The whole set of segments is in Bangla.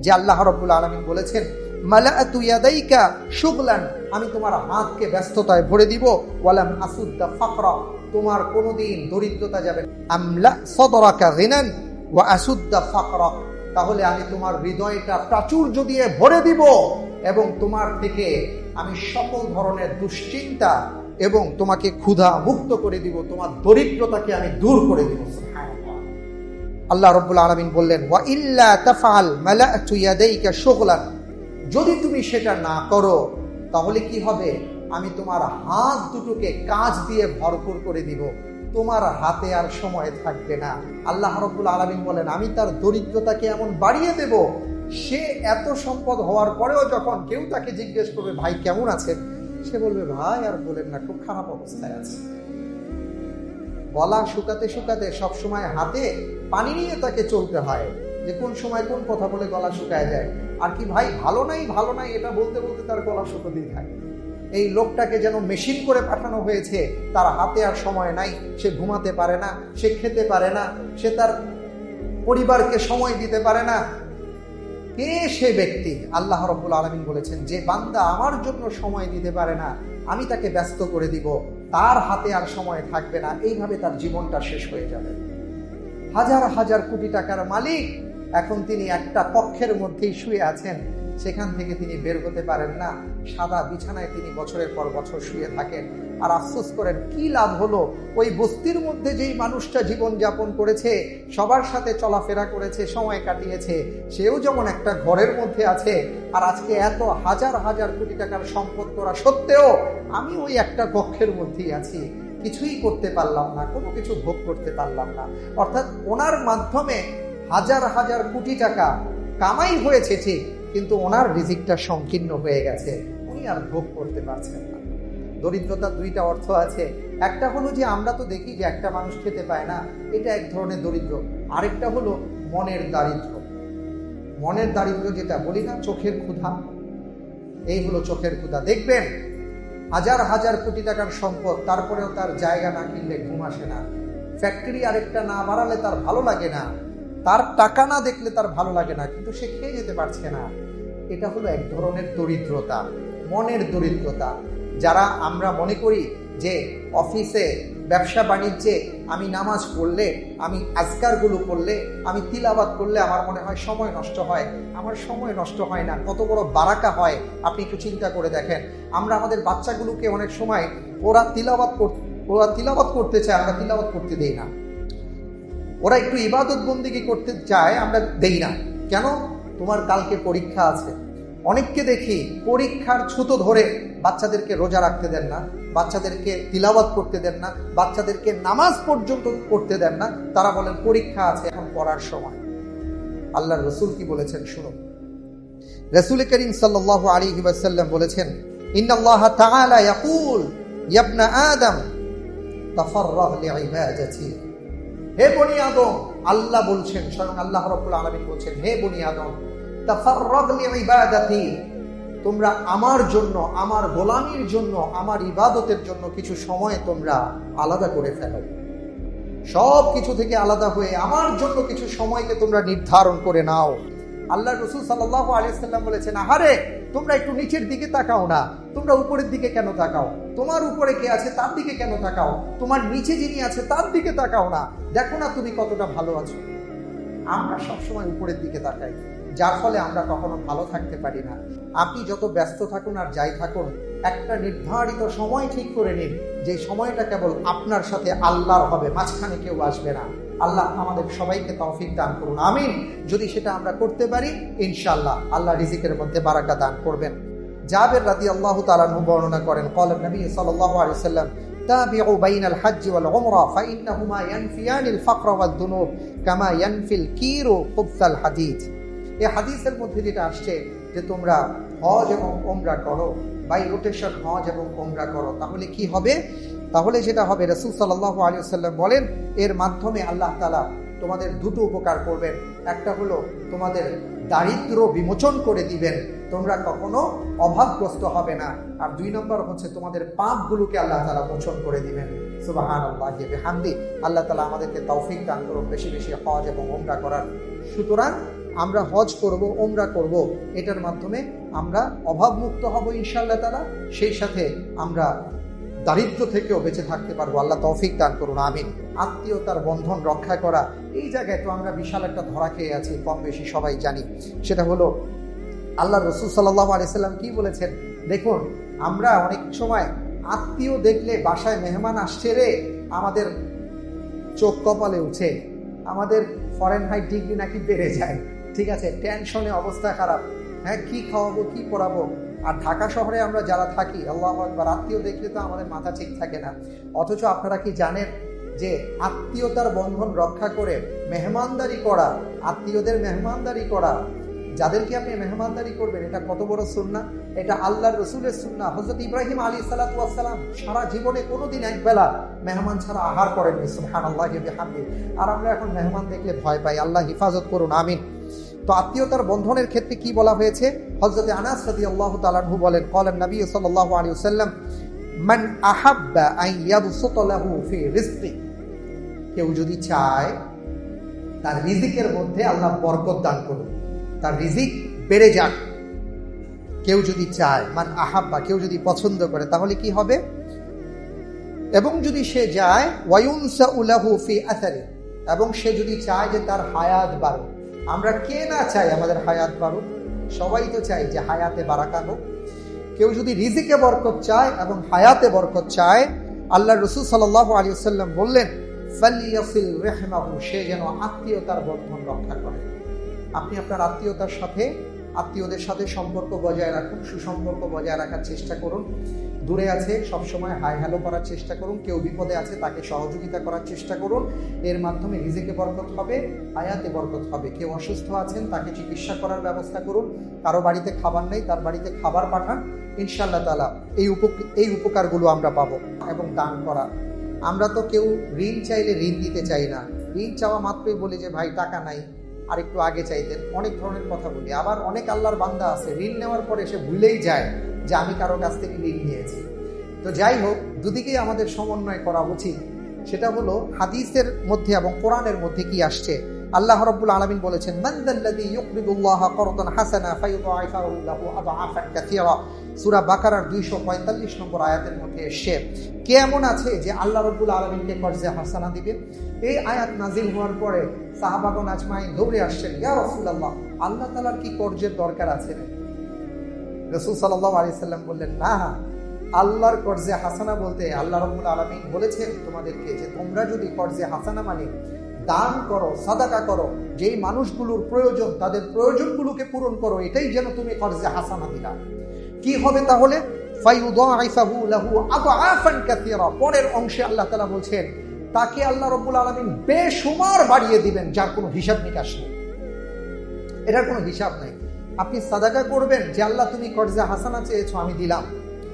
যে আল্লাহ রাব্বুল আলামিন বলেছেন মালাআতু ইয়াদাইকা শুগলান, আমি তোমার হাতকে ব্যস্ততায় ভরে দিব, ওয়ালাম আসুদ্দা ফাকরা, তোমার কোনোদিন দরিদ্রতা যাবে না। আমলা সাদরাকা গিনান ওয়া আসুদ্দা ফাকরা, তাহলে আমি তোমার হৃদয়টা প্রাচুর্য দিয়ে ভরে দিব এবং তোমার থেকে আমি সকল ধরনের দুশ্চিন্তা এবং তোমাকে ক্ষুধা মুক্ত করে দিব, তোমার দরিদ্রতাকে আমি দূর করে দিব। সুবহানাল্লাহ। আল্লাহ রাব্বুল আলামিন বললেন ওয়া ইল্লা তাফআল মালাআতু ইয়াদাইকা শুগলান, যদি তুমি সেটা না করো তাহলে কি হবে, আমি তোমার হাত দুটোকে কাজ দিয়ে ভরপুর করে দিব, তোমার হাতে আর সময় থাকবে না। আল্লাহ রাব্বুল আলামিন বলেন আমি তার দরিদ্রতাকে এমন বাড়িয়ে দেব, সে এত সম্পদ হওয়ার পরেও যখন কেউ তাকে জিজ্ঞেস করবে ভাই কেমন আছেন, সে বলবে ভাই আর বলেন না, খুব খারাপ অবস্থায় আছে। গলা শুকাতে শুকাতে সবসময় হাতে পানি নিয়ে তাকে চলতে হয়, যে কোন সময় কোন কথা বলে গলা শুকায় যায়। আর কি ভাই ভালো নাই ভালো নাই এটা বলতে বলতে তার গলা শুকোতেই থাকে। এই লোকটাকে যেন মেশিন করে পাঠানো হয়েছে, তার হাতে আর সময় নাই, সে ঘুমাতে পারে না, সে খেতে পারে না, সে তার পরিবারকে সময় দিতে পারে না। কে সে ব্যক্তি? আল্লাহ রাব্বুল আলামিন বলেছেন যে বান্দা আমার জন্য সময় দিতে পারে না, আমি তাকে ব্যস্ত করে দিব, তার হাতে আর সময় থাকবে না, এইভাবে তার জীবনটা শেষ হয়ে যাবে। হাজার হাজার কোটি টাকার মালিক, এখন তিনি একটা কক্ষের মধ্যেই শুয়ে আছেন, সেখান থেকে তিনি বের হতে পারেন না, সাদা বিছানায় তিনি বছরের পর বছর শুয়ে থাকেন আর আফসোস করেন কি লাভ হলো, ওই বস্তির মধ্যে যেই মানুষটা জীবন যাপন করেছে, সবার সাথে চলাফেরা করেছে, সময় কাটিয়েছে, সেও যেমন একটা ঘরের মধ্যে আছে, আর আজকে এত হাজার হাজার কোটি টাকার সম্পদ করা সত্ত্বেও আমি ওই একটা কক্ষের মধ্যেই আছি, কিছুই করতে পারলাম না, কোনো কিছু ভোগ করতে পারলাম না। অর্থাৎ ওনার মাধ্যমে হাজার হাজার কোটি টাকা কামাই হয়েছে ঠিক, কিন্তু ওনার রিজিকটা সংকীর্ণ হয়ে গেছে, উনি আর ভোগ করতে পারছেন না। দরিদ্রতার দুইটা অর্থ আছে, একটা হলো যে আমরা তো দেখি যে একটা মানুষ খেতে পায় না, এটা এক ধরনের দরিদ্র। আরেকটা হলো মনের দারিদ্র। মনের দারিদ্র যেটা বলি না, চোখের ক্ষুধা, এই হলো চোখের ক্ষুধা। দেখবেন হাজার হাজার কোটি টাকার সম্পদ, তারপরেও তার জায়গা না কিনলে ঘুম আসে না, ফ্যাক্টরি আরেকটা না বাড়ালে তার ভালো লাগে না, তার টাকা না দেখলে তার ভালো লাগে না, কিন্তু সে খেয়ে যেতে পারছে না। এটা হলো এক ধরনের দরিদ্রতা, মনের দরিদ্রতা। যারা আমরা মনে করি যে অফিসে ব্যবসা বাণিজ্যে আমি নামাজ পড়লে, আমি আজকারগুলো করলে, আমি তিলাওয়াত করলে আমার মনে হয় সময় নষ্ট হয়, আমার সময় নষ্ট হয় না, কত বড় বারাকা হয়। আপনি একটু চিন্তা করে দেখেন, আমরা আমাদের বাচ্চাগুলোকে অনেক সময় ওরা তিলাওয়াত করতে চায়, আমরা তিলাওয়াত করতে দেই না। ওরা একটু ইবাদত বন্দেগী করতে চায়, আমরা দেই না। কেন? তোমার কালকে পরীক্ষা আছে। অনেককে দেখি পরীক্ষার ছুতো ধরে বাচ্চাদেরকে রোজা রাখতে দেন না, বাচ্চাদেরকে তিলাওয়াত করতে দেন না, বাচ্চাদেরকে নামাজ পর্যন্ত করতে দেন না। তারা বলেন পরীক্ষা আছে, এখন পড়ার সময়। আল্লাহর রাসূল কি বলেছেন শুনুন। রাসূল করিম সাল্লাল্লাহু আলাইহি ওয়াসাল্লাম বলেছেন, ইন্নাল্লাহা তাআলা ইয়াকুল ইয়া ইবনা আদম তাফাররাগ লিইবাদাতি। হে বনি আদম, আল্লাহ বলছেন, স্বয়ং আল্লাহ রাব্বুল আলামিন বলছেন, হে বনি আদম তাফাররাগ লিইবাদাতি, তোমরা আমার জন্য, আমার গোলামির জন্য, আমার ইবাদতের জন্য কিছু সময় তোমরা আলাদা করে ফেলো। সব কিছু থেকে আলাদা হয়ে আমার জন্য কিছু সময়কে তোমরা নির্ধারণ করে নাও। আল্লাহ রাসূল সাল্লাল্লাহু আলাইহি ওয়াসাল্লাম বলেছেন, আহারে তোমরা একটু নিচের দিকে তাকাও না, তোমরা উপরের দিকে কেন তাকাও? তোমার উপরে কে আছে তার দিকে কেন তাকাও? তোমার নিচে যিনি আছে তার দিকে তাকাও না, দেখো না তুমি কতটা ভালো আছো। আমরা সবসময় উপরের দিকে তাকাই, যার ফলে আমরা কখনো ভালো থাকতে পারি না। আপনি যত ব্যস্ত থাকুন আর যাই থাকুন, একটা নির্ধারিত সময় ঠিক করে নিন, যে সময়টা কেবল আপনার সাথে আল্লাহর হবে, মাঝখানে কেউ আসবে না। আল্লাহ আমাদের সবাইকে তৌফিক দান করুন, আমিন। যদি সেটা আমরা করতে পারি, ইনশাআল্লাহ আল্লাহ রিজিকের মধ্যে বারাকা দান করবেন। জাবের রাদিয়াল্লাহু তাআলা আনহু বর্ণনা করেন, ক্বালা নবী সাল্লাল্লাহু আলাইহি ওয়াসাল্লাম, তাবিউ বাইনাল হজ্জ ওয়াল উমরা ফাইন্নাহুমা ইয়ানফিয়ানিল ফাকর ওয়াদ দুনুব কামা ইয়ানফিল কিরু খুবসাল হাদিদ। এই হাদিসের মধ্যে যেটা আসছে যে তোমরা হজ এবং ওমরা করো, বাই রোটেশন হজ এবং ওমরা করো, তাহলে কি হবে? তাহলে যেটা হবে, রাসূল সাল্লাল্লাহু আলাইহি ওয়াসাল্লাম বলেন, এর মাধ্যমে আল্লাহ তাআলা তোমাদের দুটো উপকার করবেন। একটা হলো তোমাদের দারিদ্র্য বিমোচন করে দিবেন, তোমরা কখনো অভাবগ্রস্ত হবে না। আর দুই নম্বর হচ্ছে তোমাদের পাপগুলোকে আল্লাহ তাআলা মোচন করে দিবেন। সুবহানাল্লাহি ওয়া বিহামদি। আল্লাহ তাআলা আমাদেরকে তৌফিক দান করুন বেশি বেশি হজ এবং ওমরা করার। সুতরাং আমরা হজ করব, ওমরা করব, এটার মাধ্যমে আমরা অভাবমুক্ত হব ইনশাআল্লাহ তাআলা, সেই সাথে আমরা দারিদ্র থেকেও বেঁচে থাকতে পারবো। আল্লাহ তৌফিক দান করুন, আমিন। আত্মীয়তার বন্ধন রক্ষা করা, এই জায়গায় তো আমরা বিশাল একটা ধরা খেয়ে আছি, কম বেশি সবাই জানি। সেটা হলো আল্লাহ রসুল সাল্লাল্লাহু আলাইহি সাল্লাম কি বলেছেন দেখুন, আমরা অনেক সময় আত্মীয় দেখলে, বাসায় মেহমান আসছে রে, আমাদের চোখ কপালে উঠে, আমাদের ফরেনহাইট ডিগ্রি নাকি বেড়ে যায়, ঠিক আছে, টেনশনে অবস্থা খারাপ, হ্যাঁ কি খাওয়াবো কি পড়াবো। আর ঢাকা শহরে আমরা যারা থাকি, আল্লাহু আকবার, আত্মীয় দেখলে তো আমাদের মাথা ঠিক থাকে না। অথচ আপনারা কি জানেন যে আত্মীয়তার বন্ধন রক্ষা করে মেহমানদারি করা, আত্মীয়দের মেহমানদারি করা, যাদেরকে আপনি মেহমানদারি করবেন, এটা কত বড় সুন্নাহ। এটা আল্লাহর রসুলের সুন্নাহ। হযরত ইব্রাহিম আলাইহিসসালাতু ওয়াস সালাম সারা জীবনে কোনোদিন একবেলা মেহমান ছাড়া আহার করেননি, সুবহানাল্লাহি ওয়া বিহামদিহি। আর আমরা এখন মেহমান দেখলে ভয় পাই, আল্লাহ হিফাজত করুন, আমিন। তো আত্মীয়তার বন্ধনের ক্ষেত্রে কি বলা হয়েছে, হযরত আনাস রাদিয়াল্লাহু তাআলা আনহু বলেন, ক্বালান নবী সাল্লাল্লাহু আলাইহি ওয়াসাল্লাম, মান আহাব্বা আন ইয়াবসুতা লাহু ফি রিজকি, কেউ যদি চায় তার রিজিকের মধ্যে আল্লাহ বরকত দান করুন, তার রিজিক বেড়ে যাক, কেউ যদি চায়, মান আহাব্বা, কেউ যদি পছন্দ করে, তাহলে কি হবে, এবং যদি সে যায়, ওয়ায়ুনসাউ লাহু ফি আসারি, এবং সে যদি চায় যে তার হায়াত বাড়ুক। আমরা কে না চাই আমাদের হায়াত বাড়ুক, সবাই তো চাই যে হায়াতে বারাকা হোক। কেউ যদি রিজিকে বরকত চায় এবং হায়াতে বরকত চায়, আল্লাহ রাসূল সাল্লাল্লাহু আলাইহি ওয়াসাল্লাম বললেন, ফালিয়াসিল রাহমাহু, সে যেন আত্মীয়তার বন্ধন রক্ষা করে। আপনি আপনার আত্মীয়দের সাথে সম্পর্ক বজায় রাখুন, সুসম্পর্ক বজায় রাখার চেষ্টা করুন। দূরে আছে সবসময় হাই হ্যালো করার চেষ্টা করুন, কেউ বিপদে আছে তাকে সহযোগিতা করার চেষ্টা করুন। এর মাধ্যমে রিজিকে বরকত হবে, হায়াতে বরকত হবে। কেউ অসুস্থ আছেন, তাকে চিকিৎসা করার ব্যবস্থা করুন। কারো বাড়িতে খাবার নেই, তার বাড়িতে খাবার পাঠান, ইনশাআল্লাহ তাআলা এই উপকারগুলো আমরা পাবো। এবং দান করা, আমরা তো কেউ ঋণ চাইলে ঋণ দিতে চাই না, ঋণ চাওয়া মাত্রই বলি যে ভাই টাকা নাই, আর একটু আগে চাইতেন, অনেক ধরনের কথা বলি। আবার অনেক আল্লাহর বান্দা আছে, ঋণ নেওয়ার পরে সে ভুলেই যায় যে আমি কারো কাছ থেকে ঋণ নিয়েছি। তো যাই হোক, দুদিকেই আমাদের সমন্বয় করা উচিত। সেটা হলো হাদিসের মধ্যে এবং কোরআনের মধ্যে কি আসছে, আল্লাহ রাব্বুল আলামিন বলেছেন, মান যাল্লাযী ইউকরিদুল্লাহা করদান হাসানা ফায়ুদাইফাহু লাহু আদআফান কাসীরা, সূরা বাকারার 245 নম্বর আয়াতের মধ্যে এসেছে, কে এমন আছে যে আল্লাহ রাব্বুল আলামিনকে কর্জে হাসানা দিবে। এই আয়াত নাজিল হওয়ার পরে সাহাবাগণ আজমাইন দৌড়ে আসছেন, ইয়া রাসূলুল্লাহ, আল্লাহ তাআলার কি কর্জের দরকার আছে? রাসূল সাল্লাল্লাহু আলাইহি সাল্লাম বললেন, না, আল্লাহর কর্জে হাসানা বলতে আল্লাহ রাব্বুল আলামিন বলেছেন তোমাদেরকে যে তোমরা যদি কর্জে হাসানা মানে দান করো, সাদাকা করো, যেই মানুষগুলোর প্রয়োজন তাদের প্রয়োজনগুলোকে পূরণ করো, এটাই যেন তুমি কর্জে হাসানা দিলা। কি হবে তাহলে? ফায়ুদাইফাহু লাহু আদআফান কাসীরা, পরের অংশে আল্লাহ তাআলা বলছেন তাকে আল্লাহ রাব্বুল আলামিন বেশুমার বাড়িয়ে দিবেন, যার কোনো হিসাব নিকাশ নেই, এটার কোনো হিসাব নাই। আপনি সাদাকা করবেন যে আল্লাহ তুমি কর্জে হাসানা চেয়েছো, আমি দিলাম,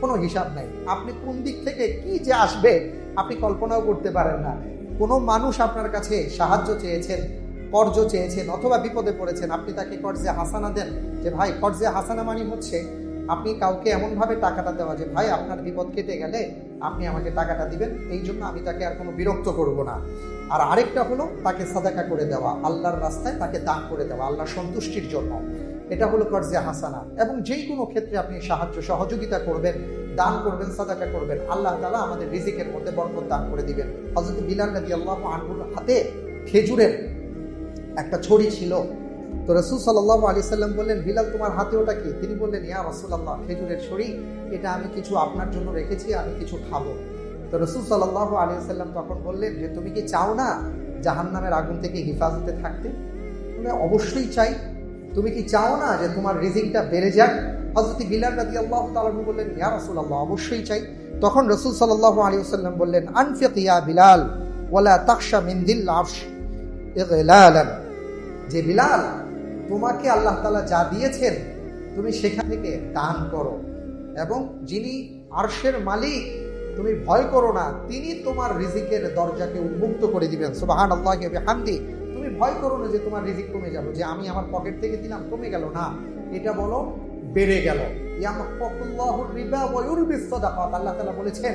কোনো হিসাব নাই। আপনি কোন দিক থেকে কি যে আসবে আপনি কল্পনাও করতে পারেন না। কোনো মানুষ আপনার কাছে সাহায্য চেয়েছেন, কর্জ চেয়েছেন, অথবা বিপদে পড়েছেন, আপনি তাকে কর্জে হাসানা দেন, যে ভাই কর্জে হাসানা মানে হচ্ছে আপনি কাউকে এমনভাবে টাকাটা দেওয়া যে ভাই আপনার বিপদ কেটে গেলে আপনি আমাকে টাকাটা দিবেন, এই জন্য আমি তাকে আর কোনো বিরক্ত করব না। আর আরেকটা হলো তাকে সাদাকা করে দেওয়া, আল্লাহর রাস্তায় তাকে দান করে দেওয়া আল্লাহর সন্তুষ্টির জন্য, এটা হলো কর্জে হাসানা। এবং যেই কোনো ক্ষেত্রে আপনি সাহায্য সহযোগিতা করবেন, দান করবেন, সাদাকা করবেন, আল্লাহ তাআলা আমাদের রিজিকের মধ্যে বরকত দান করে দিবেন। হযরত বিলাল রাদিয়াল্লাহু আনহুর হাতে খেজুরের একটা ছড়ি ছিল। তো রাসূল সাল্লাল্লাহু আলাইহি সাল্লাম বললেন, বিলাল তোমার হাতে ওটা কি? তিনি বললেন, ইয়া রাসূলুল্লাহ, খেজুরের ছড়ি, এটা আমি কিছু আপনার জন্য রেখেছি, আমি কিছু খাবো। তো রাসূল সাল্লাল্লাহু আলাইহি সাল্লাম তখন বললেন যে তুমি কি চাও না জাহান্নামের আগুন থেকে হেফাজতে থাকতে? অবশ্যই চাই। তুমি কি চাও না যে তোমার রিজিকটা বেড়ে যাক? হযরত বিলাল রাদিয়াল্লাহু তাআলা বললেন, ইয়া রাসূলুল্লাহ, অবশ্যই চাই। তখন রাসূল সাল্লাল্লাহু আলাইহি ওয়াসাল্লাম বললেন, আনফিক ইয়া বিলাল ওয়ালা তাখশা মিন যিল আরশ ইগলালান, যে বিলাল, তোমাকে আল্লাহ তাআলা যা দিয়েছেন তুমি সেখান থেকে দান করো, এবং যিনি আরশের মালিক তুমি ভয় করো না, তিনি তোমার রিজিকের দরজাকে উন্মুক্ত করে দিবেন। সুবহানাল্লাহি ওয়া বিহামদিহি। তুমি ভয় করো না যে তোমার রিজিক কমে যাবে, যে আমি আমার পকেট থেকে দিলাম কমে গেল, না, এটা বলো বেড়ে গেল। ইয়ামহাকুল্লাহুর রিবা ওয়া ইউরবিস সাদাকাত, আল্লাহ তাআলা বলেছেন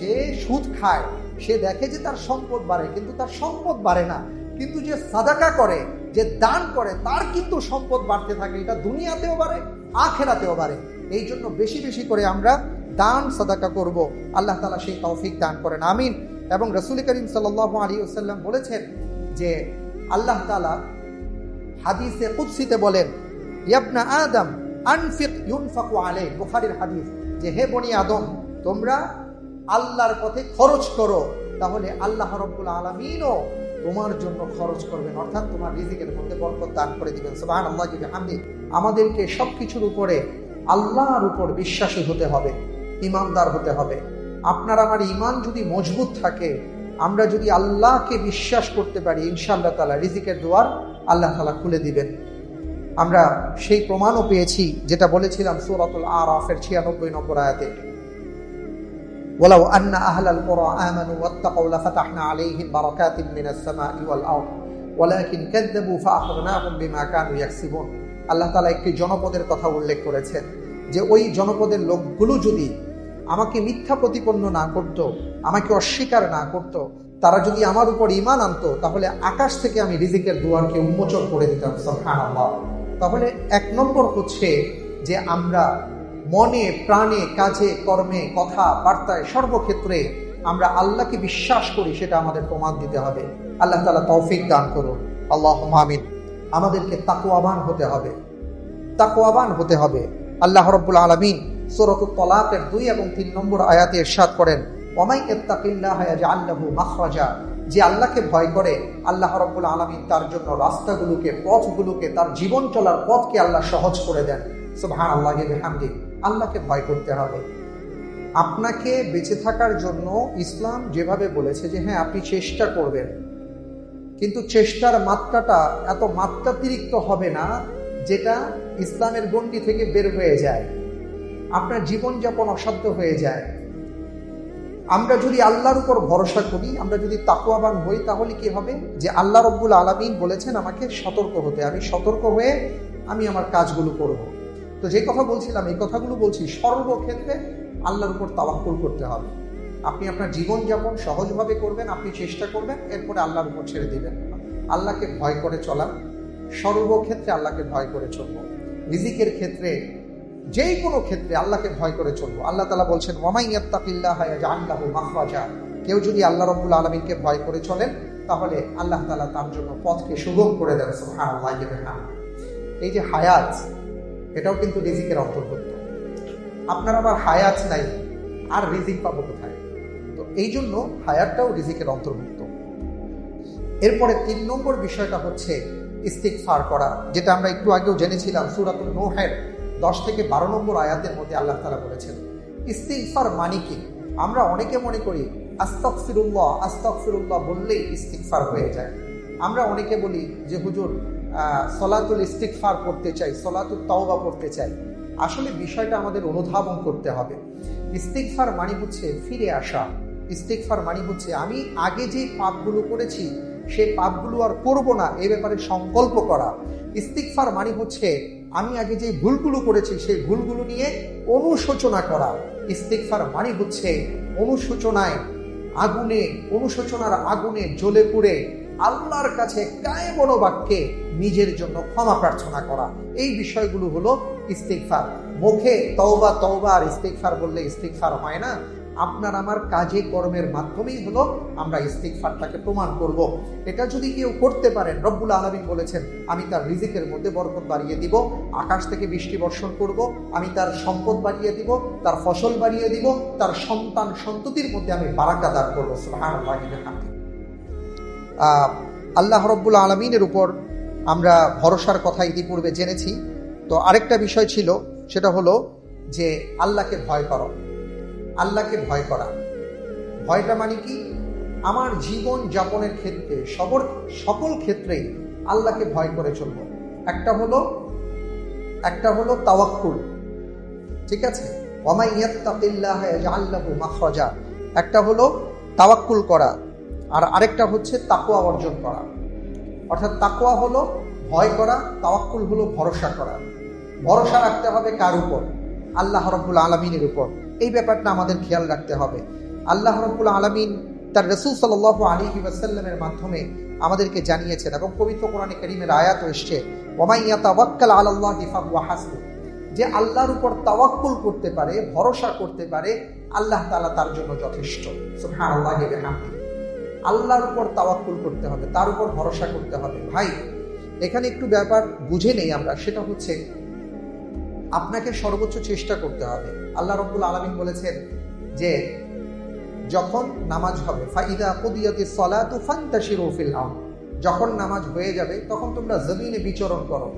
যে সুদ খায় সে দেখে যে তার সম্পদ বাড়ে, কিন্তু তার সম্পদ বাড়ে না। কিন্তু যে সাদাকা করে যে দান করে তার কিন্তু সম্পদ বাড়তে থাকে, এটা দুনিয়াতেও বাড়ে আখিরাতেও বাড়ে। এই জন্য বেশি বেশি করে আমরা দান সাদাকা করব, আল্লাহ তাআলা সেই তৌফিক দান করেন, আমিন। এবং রাসূল করিম সাল্লাল্লাহু আলাইহি ওয়াসাল্লাম বলেছেন যে আল্লাহ তাআলা হাদিসে কুদসিতে বলেন, ইবনা আদম আনফিক ইউনফাকু আলাইক, বুখারীর হাদিস, যে হে বনি আদম তোমরা আল্লাহর পথে খরচ করো, তাহলে আল্লাহ রাব্বুল আলামিনও তোমার জন্য খরচ করবেন, অর্থাৎ তোমার রিজিকের মধ্যে বরকত দান করে দিবেন। সুবহানাল্লাহি ওয়া বিহামদিহি। আমাদেরকে সবকিছুর উপরে আল্লাহর উপর বিশ্বাসী হতে হবে, ঈমানদার হতে হবে। আপনার আমার ঈমান যদি মজবুত থাকে, আমরা যদি আল্লাহকে বিশ্বাস করতে পারি, ইনশাআল্লাহ তাআলা রিজিকের দুয়ার আল্লাহ তাআলা খুলে দিবেন। আমরা সেই প্রমাণও পেয়েছি যেটা বলেছিলাম সূরাতুল আরাফের 96 নম্বর আয়াতে, ওয়ালাউ আন্না আহলাল কুরা আমানু ওয়াত্তাকাউ লাফাতাহনা আলাইহিম বারাকাতিন মিনাস সামাই ওয়াল আরদ ওয়ালাকিন কাযযাবু ফাআখযানাহুম বিমা কানু ইয়াকসিবুন। আল্লাহ তাআলা একটি জনপদের কথা উল্লেখ করেছেন যে ওই জনপদের লোকগুলো যদি আমাকে মিথ্যা প্রতিপন্ন না করত, আমাকে অস্বীকার না করত, তারা যদি আমার উপর ঈমান আনতো, তাহলে আকাশ থেকে আমি রিজিকের দুয়ারকে উন্মোচন করে দিতাম। সুবহানাল্লাহ। তাহলে এক নম্বর হচ্ছে যে আমরা মনে প্রাণে কাজে কর্মে কথা বার্তায় সর্বক্ষেত্রে আমরা আল্লাহকে বিশ্বাস করি, সেটা আমাদের প্রমাণ দিতে হবে। আল্লাহ তাআলা তৌফিক দান করুন, আল্লাহুম্মা আমিন। আমাদেরকে তাকওয়াবান হতে হবে, তাকওয়াবান হতে হবে। আল্লাহ রাব্বুল আলামিন সূরাতুত তালাকের 2 এবং 3 নম্বর আয়াতে ইরশাদ করেন, ওয়ামাই ইত্তাকিল্লাহা ইয়াজআল লাহু মাখরাজা, যে আল্লাহকে ভয় করে আল্লাহ রাব্বুল আলামিন তার জন্য রাস্তাগুলোকে, পথগুলোকে, তার জীবন চলার পথকে আল্লাহ সহজ করে দেন। সুবহানাল্লাহি ওয়া বিহামদিহি। আল্লাহকে ভয় করতে হবে। আপনাকে বেঁচে থাকার জন্য ইসলাম যেভাবে বলেছে যে হ্যাঁ আপনি চেষ্টা করবেন, কিন্তু চেষ্টার মাত্রাটা এত মাত্রাতিরিক্ত হবে না যেটা ইসলামের গণ্ডি থেকে বের হয়ে যায়, আপনার জীবনযাপন অসাধ্য হয়ে যায়। আমরা যদি আল্লাহর উপর ভরসা করি, আমরা যদি তাকওয়াবান হই, তাহলে কি হবে যে আল্লাহ রাব্বুল আলামিন বলেছেন আমাকে সতর্ক হতে, আমি সতর্ক হয়ে আমি আমার কাজগুলো করব। তো যে কথা বলছিলাম, এই কথাগুলো বলছি সর্বক্ষেত্রে আল্লাহর উপর তাওয়াক্কুল করতে হবে। আপনি আপনার জীবনযাপন সহজভাবে করবেন, আপনি চেষ্টা করবেন, এরপরে আল্লাহর উপর ছেড়ে দিবেন। আল্লাহকে ভয় করে চলা, সর্বক্ষেত্রে আল্লাহকে ভয় করে চলবো। রিজিকের ক্ষেত্রে, যেই কোনো ক্ষেত্রে আল্লাহকে ভয় করে চলবো। আল্লাহ তাআলা বলছেন, ওয়ামাই ইয়াত্তাকিল্লাহা ইয়াজআল লাহু মাখরাজা, কেউ যদি আল্লাহ রাব্বুল আলামিনকে ভয় করে চলেন, তাহলে আল্লাহ তাআলা তার জন্য পথকে সুগম করে দেন। সুবহানাল্লাহি ওয়া বিহামদিহি। এই যে হায়াত, এটাও কিন্তু রিজিকের অন্তর্ভুক্ত। আপনার আবার হায়াত নাই, আর রিজিক পাবো কোথায়? তো এই জন্য হায়াতটাও রিজিকের অন্তর্ভুক্ত। এরপরে 3 নম্বর বিষয়টা হচ্ছে ইস্তিগফার করা, যেটা আমরা একটু আগেও জেনেছিলাম। সূরাতুন নূহের 10 থেকে 12 নম্বর আয়াতের মধ্যে আল্লাহ তাআলা বলেছেন ইস্তিগফার মানে কি। আমরা অনেকে মনে করি আস্তাগফিরুল্লাহ, আস্তাগফিরুল্লাহ বললেই ইস্তিগফার হয়ে যায়। আমরা অনেকে বলি যে হুজুর সলাতুল ইস্তিগফার করতে চাই, সলাতুল তাওবা করতে চাই। আসলে বিষয়টা আমাদের অনুধাবন করতে হবে। ইস্তিগফার মানে হচ্ছে ফিরে আসা। ইস্তিগফার মানে হচ্ছে আমি আগে যে পাপগুলো করেছি সেই পাপগুলো আর করব না, এই ব্যাপারে সংকল্প করা। ইস্তিগফার মানে হচ্ছে আমি আগে যে ভুলগুলো করেছি সেই ভুলগুলো নিয়ে অনুশোচনা করা। ইস্তিগফার মানে হচ্ছে অনুশোচনার আগুনে জ্বলে পুড়ে আল্লাহর কাছে কায়ে বড় বাক্যে নিজের জন্য ক্ষমা প্রার্থনা করা। এই বিষয়গুলো হলো ইস্তিগফার। মুখে তওবা তওবা আর ইস্তিগফার বললে ইস্তিগফার হয় না। আপনার আমার কাজে কর্মের মাধ্যমেই হলো আমরা ইস্তিগফারটাকে প্রমাণ করব। এটা যদি কেউ করতে পারেন, রব্বুল আলামিন বলেছেন আমি তার রিজিকের মধ্যে বরকত বাড়িয়ে দিব, আকাশ থেকে বৃষ্টি বর্ষণ করব, আমি তার সম্পদ বাড়িয়ে দিব, তার ফসল বাড়িয়ে দিব, তার সন্তান সন্ততির মধ্যে আমি বারাকা দান করবো। সুবহানাল্লাহি ওয়া বিহামদিহি। আল্লাহ রব্বুল আলামিনের উপর আমরা ভরসার কথা ইতিপূর্বে জেনেছি। তো আরেকটা বিষয় ছিল, সেটা হলো যে আল্লাহকে ভয় করো। আল্লাহকে ভয় করা, ভয়টা মানে কি? আমার জীবন যাপনের ক্ষেত্রে সকল ক্ষেত্রেই আল্লাহকে ভয় করে চলবো। একটা হলো তাওয়াক্কুল, ঠিক আছে? ওয়ামাই ইয়াত্তাকিল্লাহা ইয়াজআল লাহু মাখরাজা, একটা হলো তাওয়াক্কুল করা, আর আরেকটা হচ্ছে তাকওয়া অর্জন করা। অর্থাৎ তাকওয়া হলো ভয় করা, তাওয়াক্কুল হলো ভরসা করা। ভরসা রাখতে হবে কার উপর? আল্লাহ রাব্বুল আলামিনের উপর। এই ব্যাপারটা আমাদের খেয়াল রাখতে হবে। আল্লাহ রাব্বুল আলামিন তার রাসূল সাল্লাল্লাহু আলাইহি ওয়াসাল্লামের মাধ্যমে আমাদেরকে জানিয়েছেন, এবং পবিত্র কোরআনে কারীমের আয়াত এসেছে, ওয়ামান ইয়াতাওয়াক্কাল আলাল্লাহি ফাহুয়া হাসবুহ, যে আল্লাহর উপর তাওয়াক্কুল করতে পারে, ভরসা করতে পারে, আল্লাহ তাআলা তার জন্য যথেষ্ট। সুবহানাল্লাহি ওয়া বিহামদিহি। আল্লাহর উপর তাওয়াক্কুল করতে হবে, তার উপর ভরসা করতে হবে। ভাই, এখানে একটু ব্যাপার বুঝে নেই আমরা, সেটা হচ্ছে আপনাকে সর্বোচ্চ চেষ্টা করতে হবে। আল্লাহ রাব্বুল আলামিন বলেছেন যে যখন নামাজ হবে, ফাইদা কুদিয়াতিস সালাতু ফান্তাশিরু ফিল আরদ, যখন নামাজ হয়ে যাবে তখন তোমরা জমিনে বিচরণ করো।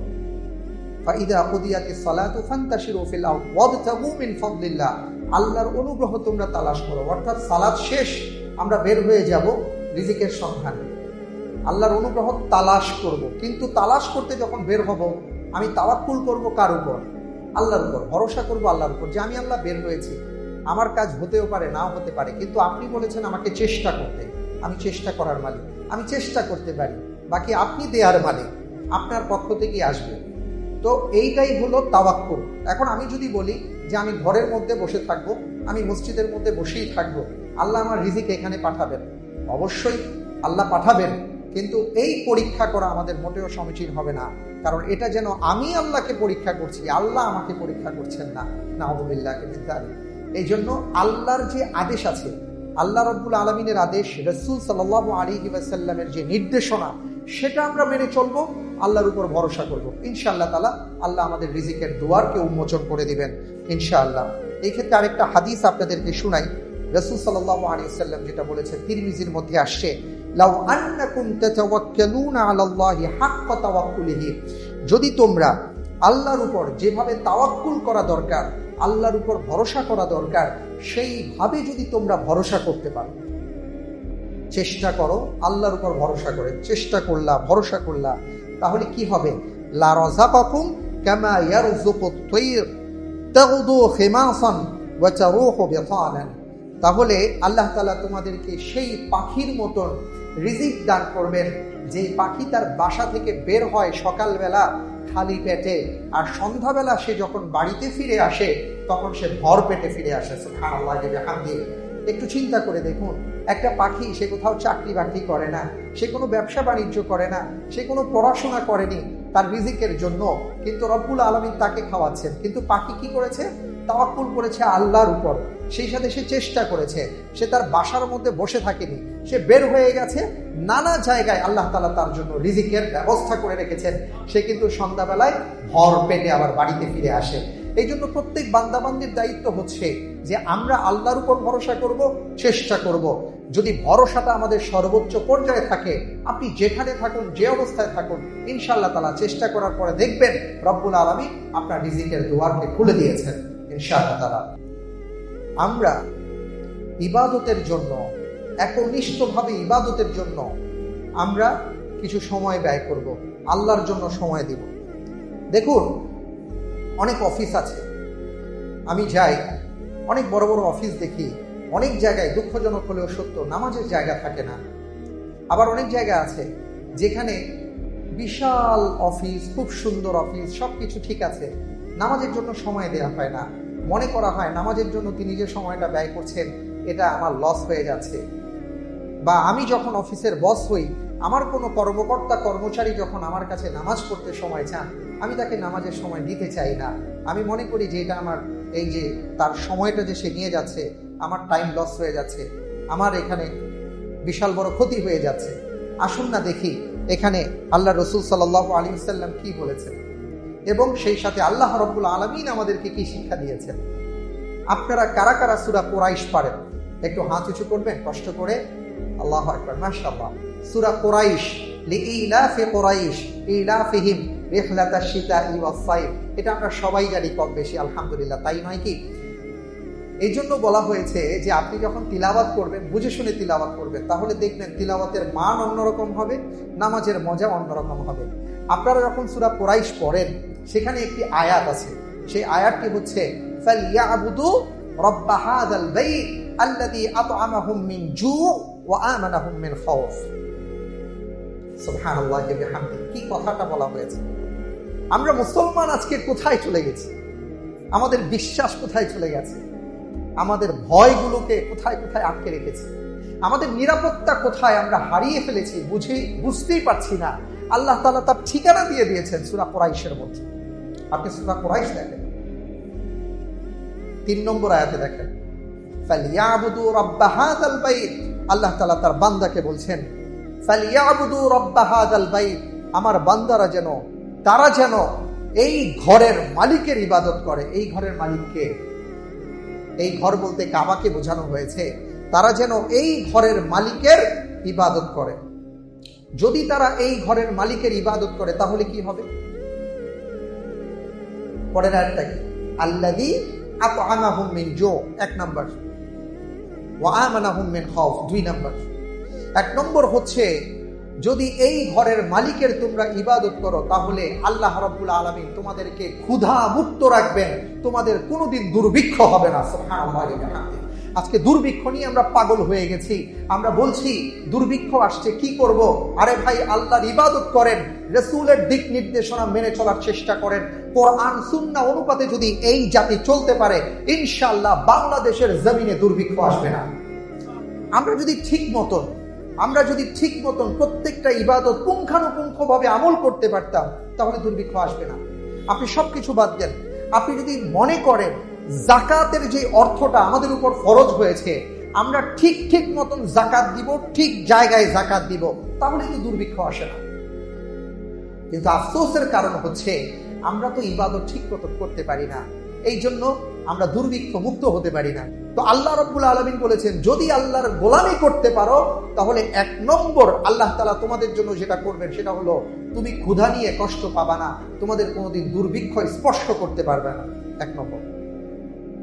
ফাইদা কুদিয়াতিস সালাতু ফান্তাশিরু ফিল আরদ ওয়াবতাগু মিন ফাদলিল্লাহ, আল্লাহর অনুগ্রহ তোমরা তালাশ করো। অর্থাৎ সালাত শেষ, আমরা বের হয়ে যাব রিজিকের সন্ধানে, আল্লাহর অনুগ্রহ তালাশ করব। কিন্তু তালাশ করতে যখন বের হব, আমি তাওয়াক্কুল করব কার উপর? আল্লাহর উপর, ভরসা করব আল্লাহর উপর, যে আমি আল্লাহ বের হয়েছি, আমার কাজ হতেও পারে, নাও হতে পারে, কিন্তু আপনি বলেছেন আমাকে চেষ্টা করতে, আমি চেষ্টা করার মালিক, আমি চেষ্টা করতে পারি, বাকি আপনি দেয়ার মালিক, আপনার পক্ষ থেকেই আসবে। তো এইটাই হলো তাওয়াক্কুল। এখন আমি যদি বলি যে আমি ঘরের মধ্যে বসে থাকবো, আমি মসজিদের মধ্যে বসেই থাকবো, আল্লাহ আমার রিজিক এখানে পাঠাবেন, অবশ্যই আল্লাহ পাঠাবেন, কিন্তু এই পরীক্ষা করা আমাদের মোটেও সমীচীন হবে না। কারণ এটা যেন আমি আল্লাহকে পরীক্ষা করছি, আল্লাহ আমাকে পরীক্ষা করছেন না, নাউযুবিল্লাহি মিন যালিক। এই জন্য আল্লাহর যে আদেশ আছে, আল্লাহ রাব্বুল আলামিনের আদেশ, রাসূল সাল্লাল্লাহু আলাইহি ওয়াসাল্লামের যে নির্দেশনা, সেটা আমরা মেনে চলবো, আল্লাহর উপর ভরসা করব। ইনশাআল্লাহ তাআলা আল্লাহ আমাদের রিজিকের দুয়ারকে উন্মোচন করে দিবেন ইনশাআল্লাহ। এই ক্ষেত্রে আরেকটা হাদিস আপনাদেরকে শোনাই। রাসূল সাল্লাল্লাহু আলাইহি ওয়াসাল্লাম যেটা বলেছেন, তিরমিজির মধ্যে আসছে, লাউ আন্নাকুম তাতাওয়াক্কালুনা আলাল্লাহি হাক্কা তাওয়াক্কুলিহি, যদি তোমরা আল্লাহর উপর যেভাবে তাওয়াক্কুল করা দরকার, আল্লাহর উপর ভরসা করা দরকার, সেইভাবে যদি তোমরা ভরসা করতে পারো, চেষ্টা করো আল্লাহর উপর ভরসা করে, চেষ্টা করলা, ভরসা করলা, তাহলে কি হবে? লা রাযাকাকুম কামা ইয়ারযুকুত তায়র তাগদু খিমাসান ওয়া তারুহু বিতানান, তাহলে আল্লাহ তাআলা তোমাদেরকে সেই পাখির মতন রিজিক দান করবেন, যে পাখি তার বাসা থেকে বের হয় সকালবেলা খালি পেটে, আর সন্ধ্যাবেলা সে যখন বাড়িতে ফিরে আসে তখন সে ভর পেটে ফিরে আসে। সুবহানাল্লাহি ওয়া বিহামদিহি। একটু চিন্তা করে দেখুন, একটা পাখি, সে কোথাও চাকরি বাকরি করে না, সে কোনো ব্যবসা বাণিজ্য করে না, সে কোনো পড়াশোনা করেনি তার রিজিকের জন্য, কিন্তু রব্বুল আলামিন তাকে খাওয়াচ্ছেন। কিন্তু পাখি কি করেছে? তাওয়াক্কুল করেছে আল্লাহর উপর, সেই সাথে সে চেষ্টা করেছে, সে তার বাসার মধ্যে বসে থাকেনি, সে বের হয়ে গেছে, নানা জায়গায় আল্লাহ তাআলা তার জন্য রিজিকের ব্যবস্থা করে রেখেছেন, সে কিন্তু সন্ধ্যাবেলায় ভর পেটে আবার বাড়িতে ফিরে আসে। এই জন্য প্রত্যেক বান্দাবান্দির দায়িত্ব হচ্ছে যে আমরা আল্লাহর উপর ভরসা করব, চেষ্টা করব। যদি ভরসাটা আমাদের সর্বোচ্চ পর্যায়ে থাকে, আপনি যেখানে থাকুন, যে অবস্থায় থাকুন, ইনশাআল্লাহ তাআলা চেষ্টা করার পরে দেখবেন রব্বুল আলামিন আপনার রিজিকের দুয়ারকে খুলে দিয়েছেন ইনশাআল্লাহ তাআলা। আমরা ইবাদতের জন্য, একনিষ্ঠভাবে ইবাদতের জন্য আমরা কিছু সময় ব্যয় করব, আল্লাহর জন্য সময় দিব। দেখুন, অনেক অফিস আছে, আমি যাই, অনেক বড় বড় অফিস দেখি, অনেক জায়গায় দুঃখজনক হলেও সত্য নামাজের জায়গা থাকে না। আবার অনেক জায়গা আছে যেখানে বিশাল অফিস, খুব সুন্দর অফিস, সব কিছু ঠিক আছে, নামাজের জন্য সময় দেওয়া হয় না। মনে করা হয় নামাজের জন্য তিনি যে সময়টা ব্যয় করছেন এটা আমার লস হয়ে যাচ্ছে। বা আমি যখন অফিসের বস হই, আমার কোনো কর্মকর্তা কর্মচারী যখন আমার কাছে নামাজ পড়তে সময় চান, আমি তাকে নামাজের সময় দিতে চাই না। আমি মনে করি যে এটা আমার, এই যে তার সময়টা যে সে নিয়ে যাচ্ছে, আমার টাইম লস হয়ে যাচ্ছে, আমার এখানে বিশাল বড় ক্ষতি হয়ে যাচ্ছে। আসুন না দেখি এখানে আল্লাহ রাসূল সাল্লাল্লাহু আলাইহি ওয়াসাল্লাম কি বলেছেন, এবং সেই সাথে আল্লাহ রাব্বুল আলামিন আমাদেরকে কি শিক্ষা দিয়েছেন। আপনারা কারা কারা সূরা কুরাইশ পারেন? একটু হাত উঁচু করবেন কষ্ট করে। আল্লাহু আকবার, মাশাআল্লাহ। সূরা কুরাইশ, লিইলাফি কুরাইশ ইলাফিহিম রিহলাতাশ শিতাই ওয়াস সাইফ, এটা আমরা সবাই জানি কম বেশি, আলহামদুলিল্লাহ, তাই নয় কি? এই জন্য বলা হয়েছে যে আপনি যখন তিলাওয়াত করবেন, বুঝে শুনে তিলাওয়াত করবেন, তাহলে দেখবেন তিলাওয়াতের মান অন্যরকম হবে, নামাজের মজা অন্যরকম হবে। আপনারা যখন সূরা কুরাইশ পড়েন, সেখানে একটি আয়াত আছে, সেই আয়াতটি হচ্ছে ফালইয়াবুদু রাব্ব হাযাল বাইত আল্লাযী আত'আমাহুম মিন জু' ওয়া আমানাহুম মিন খাউফ। সুবহানাল্লাহি ওয়া বিহামদিহি। কি কথাটা বলা হয়েছে! আমরা মুসলমান আজকে কোথায় চলে গেছি? আমাদের বিশ্বাস কোথায় চলে গেছে? আমাদের ভয়গুলোকে কোথায় কোথায় আটকে রেখেছে? আমাদের নিরাপত্তা কোথায় আমরা হারিয়ে ফেলেছি, বুঝতেই পারছি না। আল্লাহ তাআলা তার ঠিকানা দিয়ে দিয়েছেন সূরা কুরাইশের মধ্যে। আপনি সূরা কুরাইশ দেখেন, 3 নম্বর আয়াতে দেখেন, ফালিয়াবুদু রাব্বা হাযাল বাইত। আল্লাহ তাআলা তার বান্দাকে বলছেন, ফালিয়াবুদু রাব্বা হাযাল বাইত, আমার বান্দারা যেন, তারা যেন এই ঘরের মালিকের ইবাদত করে। এই ঘরের মালিককে, এই ঘর বলতে কাবাকে বোঝানো হয়েছে। তারা যেন এই ঘরের মালিকের ইবাদত করে। যদি তারা এই ঘরের মালিকের ইবাদত করে তাহলে কি হবে? পরের আয়াতটা কি? আল্লাযী আত'আমাহুম মিন জু', 1 নাম্বার, ওয়া আমানাহুম মিন খাউফ, 2 নাম্বার। 1 নম্বর হচ্ছে, যদি এই ঘরের মালিকের তোমরা ইবাদত করো তাহলে আল্লাহ রাব্বুল আলামিন তোমাদেরকে ক্ষুধা মুক্ত রাখবেন, তোমাদের কোনোদিন দুর্ভিক্ষ হবে না। সুবহানাল্লাহ। আজকে দুর্ভিক্ষ নিয়ে আমরা পাগল হয়ে গেছি। আমরা বলছি দুর্ভিক্ষ আসছে, কি করব? আরে ভাই, আল্লাহর ইবাদত করেন, রাসূলের দিক নির্দেশনা মেনে চলার চেষ্টা করেন। কোরআন সুন্নাহ অনুপাতে যদি এই জাতি চলতে পারে, ইনশাআল্লাহ বাংলাদেশের জমিনে দুর্ভিক্ষ আসবে না। আমরা যদি ঠিক মতন প্রত্যেকটা ইবাদত পুঙ্খানুপুঙ্খভাবে আমল করতে পারতাম তাহলে দুর্ভিক্ষ আসবে না। আপনি সবকিছু বাদ দেন, আপনি যদি মনে করেন যাকাতের যে অর্থটা আমাদের উপর ফরজ হয়েছে, আমরা ঠিক মতন যাকাত দিব, ঠিক জায়গায় যাকাত দিব, তাহলে তো দুর্ভিক্ষ আসে না। কিন্তু আফসোসের কারণ হচ্ছে আমরা তো ইবাদত ঠিক মতন করতে পারি না, এই জন্য আমরা দুর্ভিক্ষ মুক্ত হতে পারি না। তো আল্লাহ রাব্বুল আলামিন বলেছেন, যদি আল্লাহর গোলামি করতে পারো তাহলে 1 নম্বর আল্লাহ তাআলা তোমাদের জন্য যেটা করবেন সেটা হলো, তুমি ক্ষুধা নিয়ে কষ্ট পাবা না, তোমাদের কোনোদিন দুর্ভিক্ষ স্পর্শ করতে পারবে না। 1 নম্বর।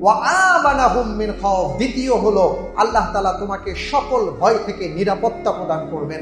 ওয়া আমানাহুম মিন খাউফ, দ্বিতীয় হলো আল্লাহ তাআলা তোমাকে সকল ভয় থেকে নিরাপত্তা প্রদান করবেন।